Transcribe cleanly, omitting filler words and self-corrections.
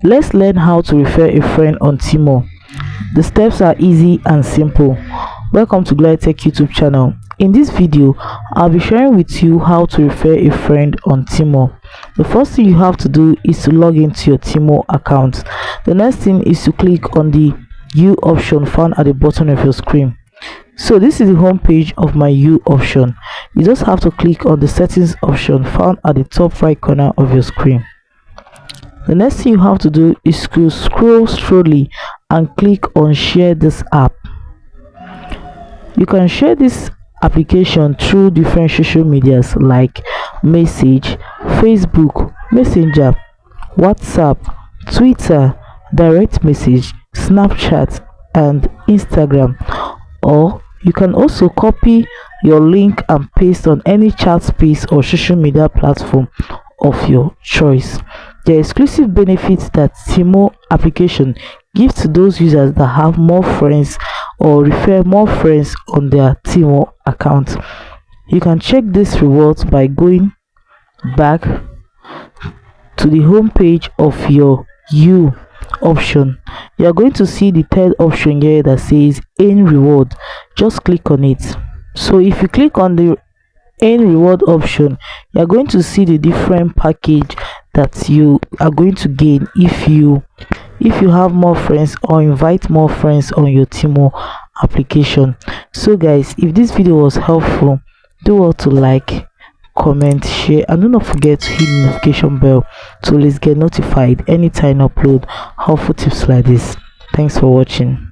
Let's learn how to refer a friend on Temu. The steps are easy and simple. Welcome to Glory Tech YouTube channel. In this video, I'll be sharing with you how to refer a friend on Temu. The first thing you have to do is to log into your Temu account. The next thing is to click on the U option found at the bottom of your screen. So this is the home page of my U option. You just have to click on the settings option found at the top right corner of your screen. The next thing you have to do is to scroll slowly and click on share this app. You can share this application through different social medias like Message, Facebook, Messenger, WhatsApp, Twitter, direct message, Snapchat, and Instagram. Or you can also copy your link and paste on any chat space or social media platform of your choice. The exclusive benefits that Temu application gives to those users that have more friends or refer more friends on their Temu account. You can check these rewards by going back to the home page of your U option. You are going to see the third option here that says earn reward. Just click on it. So if you click on the earn reward option, you are going to see the different package that you are going to gain if you have more friends or invite more friends on your Temu application. So guys, if this video was helpful, do well to like, comment, share, and do not forget to hit the notification bell to always get notified anytime I upload helpful tips like this. Thanks for watching.